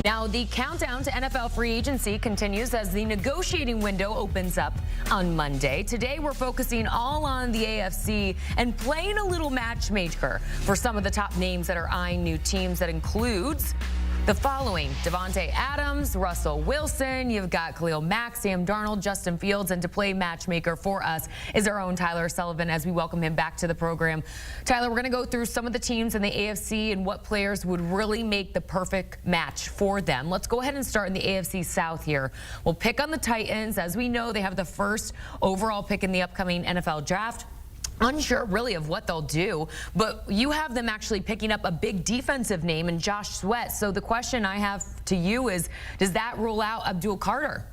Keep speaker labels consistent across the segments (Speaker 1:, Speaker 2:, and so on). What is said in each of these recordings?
Speaker 1: Now, the countdown to NFL free agency continues as the negotiating window opens up on Monday. Today, we're focusing all on the AFC and playing a little matchmaker for some of the top names that are eyeing new teams. That includes the following: Devontae Adams, Russell Wilson, you've got Khalil Mack, Sam Darnold, Justin Fields, and to play matchmaker for us is our own Tyler Sullivan as we welcome him back to the program. Tyler, we're going to go through some of the teams in the AFC and what players would really make the perfect match for them. Let's go ahead and start in the AFC South here. We'll pick on the Titans. As we know, they have the first overall pick in the upcoming NFL draft. Unsure really of what they'll do, but you have them actually picking up a big defensive name in Josh Sweat. So the question I have to you is, does that rule out Abdul Carter?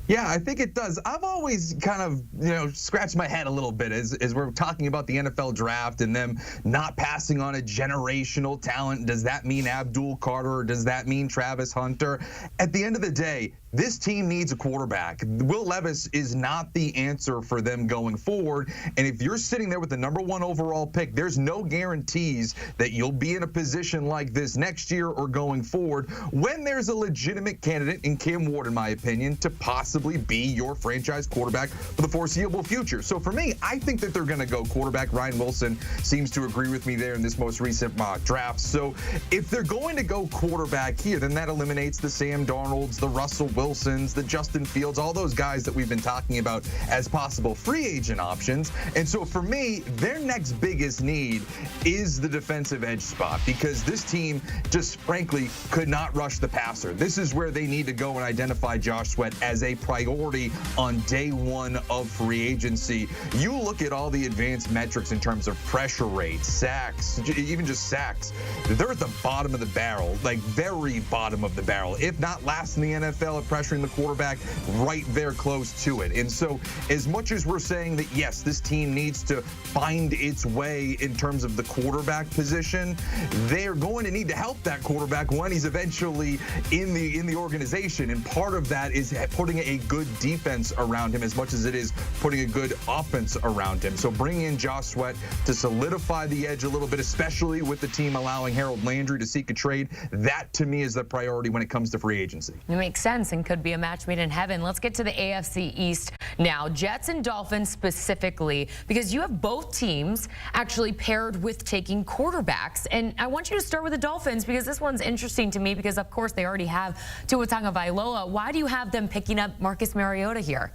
Speaker 2: Yeah, I think it does. I've always kind of, scratched my head a little bit as we're talking about the NFL draft and them not passing on a generational talent. Does that mean Abdul Carter, or does that mean Travis Hunter? At the end of the day, this team needs a quarterback. Will Levis is not the answer for them going forward. And if you're sitting there with the #1 overall pick, there's no guarantees that you'll be in a position like this next year or going forward when there's a legitimate candidate in Cam Ward, in my opinion, to possibly be your franchise quarterback for the foreseeable future. So for me, I think that they're going to go quarterback. Ryan Wilson seems to agree with me there in this most recent mock draft. So if they're going to go quarterback here, then that eliminates the Sam Darnolds, the Russell Wilsons, the Justin Fields, all those guys that we've been talking about as possible free agent options. And so for me, their next biggest need is the defensive edge spot, because this team just frankly could not rush the passer. This is where they need to go and identify Josh Sweat as a priority on day one of free agency. You look at all the advanced metrics in terms of pressure rate, sacks, even just sacks. They're at the bottom of the barrel, like very bottom of the barrel, if not last in the NFL at pressuring the quarterback, right there close to it. And so as much as we're saying that, yes, this team needs to find its way in terms of the quarterback position, they're going to need to help that quarterback when he's eventually in the organization. And part of that is putting a good defense around him as much as it is putting a good offense around him. So bringing in Josh Sweat to solidify the edge a little bit, especially with the team allowing Harold Landry to seek a trade, that to me is the priority when it comes to free agency.
Speaker 1: It makes sense and could be a match made in heaven. Let's get to the AFC East now. Jets and Dolphins specifically, because you have both teams actually paired with taking quarterbacks. And I want you to start with the Dolphins, because this one's interesting to me because, of course, they already have Tua Tagovailoa. Why do you have them picking up Marcus Mariota here?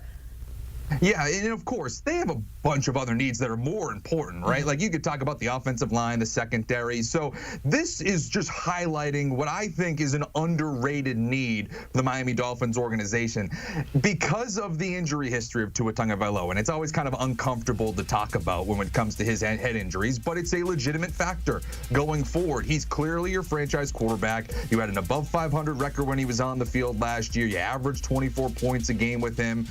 Speaker 2: Yeah, and of course, they have a bunch of other needs that are more important, right? Like you could talk about the offensive line, the secondary. So this is just highlighting what I think is an underrated need for the Miami Dolphins organization because of the injury history of Tua Tagovailoa. And it's always kind of uncomfortable to talk about when it comes to his head injuries, but it's a legitimate factor going forward. He's clearly your franchise quarterback. You had an above 500 record when he was on the field last year. You averaged 24 points a game with him,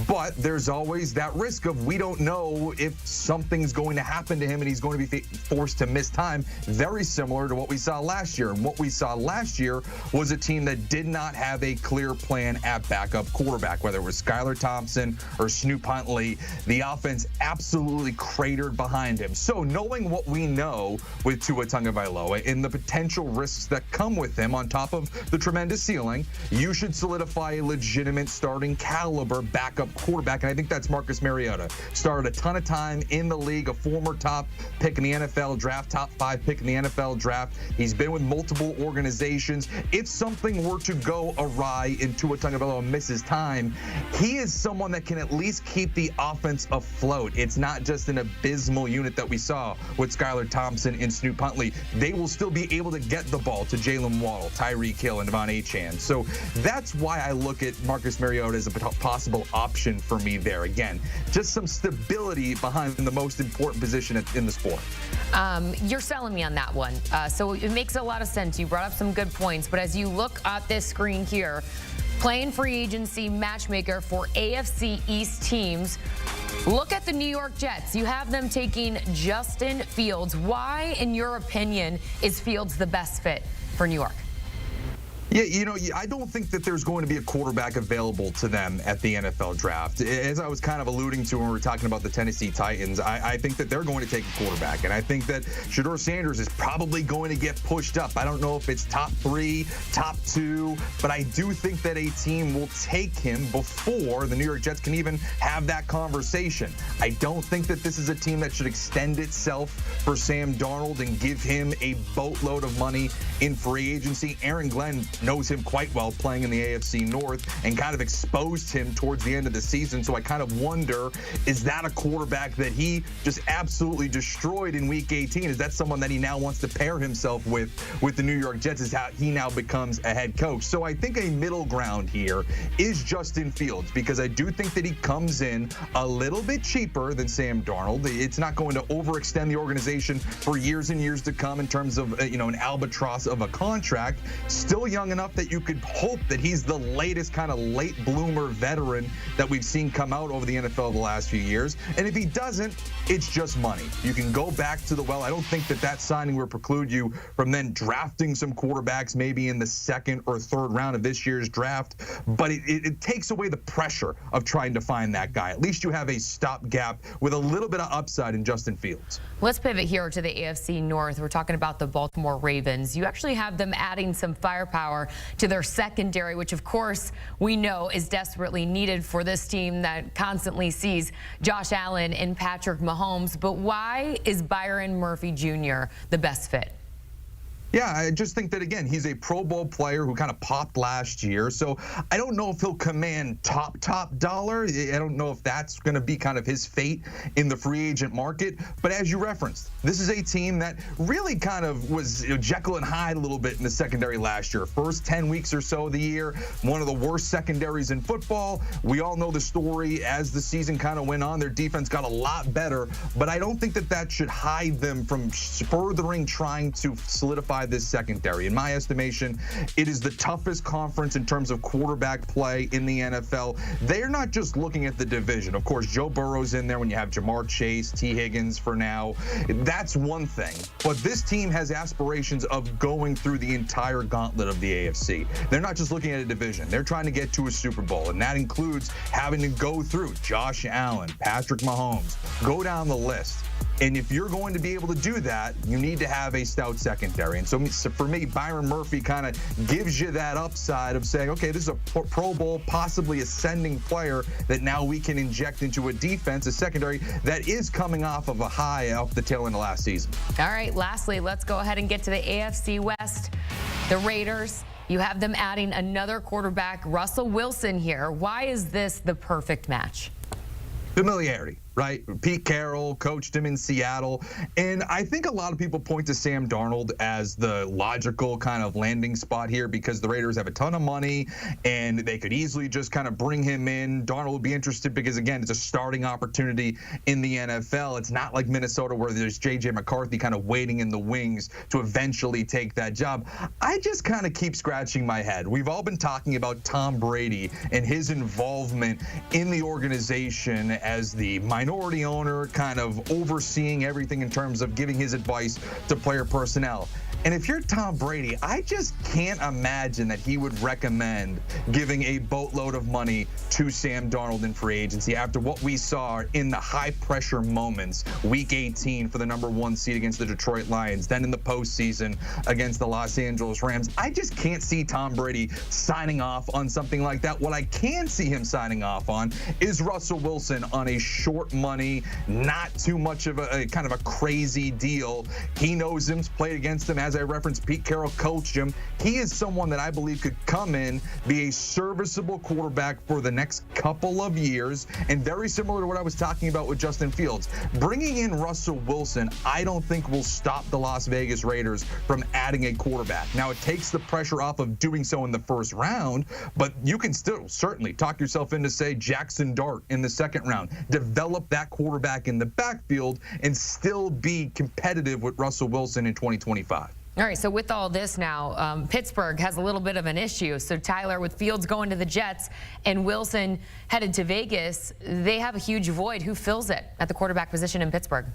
Speaker 2: but there's always that risk of we don't know if something's going to happen to him and he's going to be forced to miss time, very similar to what we saw last year. And what we saw last year was a team that did not have a clear plan at backup quarterback, whether it was Skylar Thompson or Snoop Huntley. The offense absolutely cratered behind him. So knowing what we know with Tua Tagovailoa and the potential risks that come with him on top of the tremendous ceiling, you should solidify a legitimate starting caliber backup quarterback. And I think that's Marcus Mariota. Started a ton of time in the league, a former top pick in the NFL draft, top 5 pick in the NFL draft. He's been with multiple organizations. If something were to go awry and Tua Tagovailoa misses time, he is someone that can at least keep the offense afloat. It's not just an abysmal unit that we saw with Skylar Thompson and Snoop Huntley. They will still be able to get the ball to Jalen Waddle, Tyreek Hill, and Devon Achane. So that's why I look at Marcus Mariota as a possible option for me there. Again, just some stability behind the most important position in the sport.
Speaker 1: You're selling me on that one. So it makes a lot of sense. You brought up some good points, but as you look at this screen here, playing free agency matchmaker for AFC East teams, look at the New York Jets. You have them taking Justin Fields. Why, in your opinion, is Fields the best fit for New York?
Speaker 2: Yeah, I don't think that there's going to be a quarterback available to them at the NFL draft. As I was kind of alluding to when we were talking about the Tennessee Titans, I think that they're going to take a quarterback. And I think that Shedeur Sanders is probably going to get pushed up. I don't know if it's top 3, top 2, but I do think that a team will take him before the New York Jets can even have that conversation. I don't think that this is a team that should extend itself for Sam Darnold and give him a boatload of money in free agency. Aaron Glenn knows him quite well playing in the AFC North and kind of exposed him towards the end of the season. So I kind of wonder, is that a quarterback that he just absolutely destroyed in Week 18? Is that someone that he now wants to pair himself with the New York Jets? Is how he now becomes a head coach. So I think a middle ground here is Justin Fields, because I do think that he comes in a little bit cheaper than Sam Darnold. It's not going to overextend the organization for years and years to come in terms of, an albatross of a contract. Still young enough that you could hope that he's the latest kind of late bloomer veteran that we've seen come out over the NFL the last few years. And if he doesn't, it's just money. You can go back to the well. I don't think that signing will preclude you from then drafting some quarterbacks maybe in the 2nd or 3rd round of this year's draft. But it takes away the pressure of trying to find that guy. At least you have a stopgap with a little bit of upside in Justin Fields.
Speaker 1: Let's pivot here to the AFC North. We're talking about the Baltimore Ravens. You actually have them adding some firepower to their secondary, which of course we know is desperately needed for this team that constantly sees Josh Allen and Patrick Mahomes. But why is Byron Murphy Jr. the best fit?
Speaker 2: Yeah, I just think that, again, he's a Pro Bowl player who kind of popped last year. So I don't know if he'll command top dollar. I don't know if that's going to be kind of his fate in the free agent market. But as you referenced, this is a team that really kind of was Jekyll and Hyde a little bit in the secondary last year. First 10 weeks or so of the year, one of the worst secondaries in football. We all know the story as the season kind of went on. Their defense got a lot better. But I don't think that should hide them from furthering trying to solidify this secondary. In my estimation, it is the toughest conference in terms of quarterback play in the NFL. They're not just looking at the division. Of course, Joe Burrow's in there when you have Jamar Chase, T. Higgins for now. That's one thing. But this team has aspirations of going through the entire gauntlet of the AFC. They're not just looking at a division. They're trying to get to a Super Bowl, and that includes having to go through Josh Allen, Patrick Mahomes, go down the list. And if you're going to be able to do that, you need to have a stout secondary. And so for me, Byron Murphy kind of gives you that upside of saying, okay, this is a Pro Bowl, possibly ascending player that now we can inject into a defense, a secondary that is coming off of a high off the tail end of last season.
Speaker 1: All right, lastly, let's go ahead and get to the AFC West. The Raiders, you have them adding another quarterback, Russell Wilson here. Why is this the perfect match?
Speaker 2: Familiarity, right? Pete Carroll coached him in Seattle. And I think a lot of people point to Sam Darnold as the logical kind of landing spot here because the Raiders have a ton of money and they could easily just kind of bring him in. Darnold would be interested because, again, it's a starting opportunity in the NFL. It's not like Minnesota where there's J.J. McCarthy kind of waiting in the wings to eventually take that job. I just kind of keep scratching my head. We've all been talking about Tom Brady and his involvement in the organization as the minority owner, kind of overseeing everything in terms of giving his advice to player personnel. And if you're Tom Brady, I just can't imagine that he would recommend giving a boatload of money to Sam Darnold in free agency after what we saw in the high-pressure moments, Week 18 for the #1 seed against the Detroit Lions, then in the postseason against the Los Angeles Rams. I just can't see Tom Brady signing off on something like that. What I can see him signing off on is Russell Wilson on a short money, not too much of a kind of a crazy deal. He knows him, played against him. As I referenced, Pete Carroll coached him. He is someone that I believe could come in, be a serviceable quarterback for the next couple of years, and very similar to what I was talking about with Justin Fields. Bringing in Russell Wilson, I don't think will stop the Las Vegas Raiders from adding a quarterback. Now, it takes the pressure off of doing so in the first round, but you can still certainly talk yourself into, say, Jackson Dart in the second round. Develop that quarterback in the backfield and still be competitive with Russell Wilson in 2025.
Speaker 1: All right, so with all this now, Pittsburgh has a little bit of an issue. So Tyler, with Fields going to the Jets and Wilson headed to Vegas, they have a huge void. Who fills it at the quarterback position in Pittsburgh?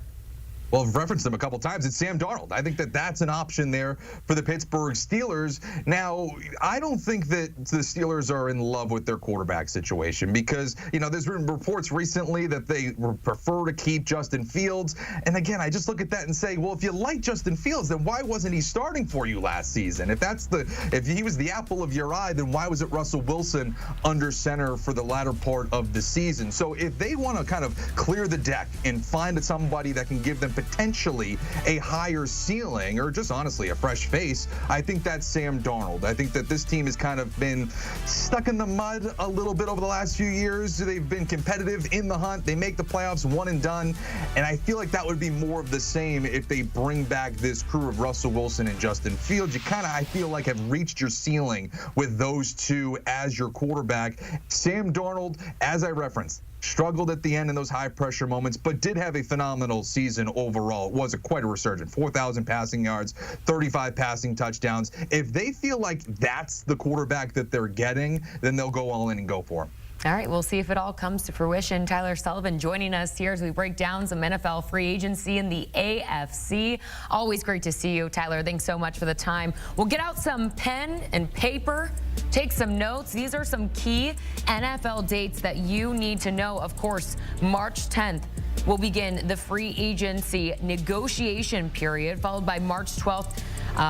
Speaker 2: Well, I've referenced him a couple times. It's Sam Darnold. I think that that's an option there for the Pittsburgh Steelers. Now, I don't think that the Steelers are in love with their quarterback situation because, there's been reports recently that they prefer to keep Justin Fields. And again, I just look at that and say, well, if you like Justin Fields, then why wasn't he starting for you last season? If he was the apple of your eye, then why was it Russell Wilson under center for the latter part of the season? So if they want to kind of clear the deck and find somebody that can give them potentially a higher ceiling or just honestly a fresh face, I think that's Sam Darnold. I think that this team has kind of been stuck in the mud a little bit over the last few years. They've been competitive in the hunt. They make the playoffs one and done. And I feel like that would be more of the same if they bring back this crew of Russell Wilson and Justin Fields. You kind of, I feel like, have reached your ceiling with those two as your quarterback. Sam Darnold, as I referenced, struggled at the end in those high-pressure moments, but did have a phenomenal season overall. It was quite a resurgence. 4,000 passing yards, 35 passing touchdowns. If they feel like that's the quarterback that they're getting, then they'll go all in and go for him.
Speaker 1: All right, we'll see if it all comes to fruition. Tyler Sullivan joining us here as we break down some NFL free agency in the AFC. Always great to see you, Tyler. Thanks so much for the time. We'll get out some pen and paper, take some notes. These are some key NFL dates that you need to know. Of course, March 10th will begin the free agency negotiation period, followed by March 12th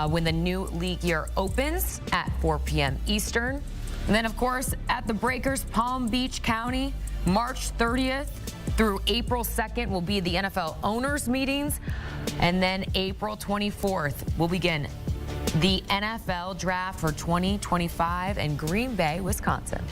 Speaker 1: when the new league year opens at 4 p.m. Eastern. And then, of course, at the Breakers, Palm Beach County, March 30th through April 2nd will be the NFL owners meetings. And then April 24th will begin the NFL draft for 2025 in Green Bay, Wisconsin.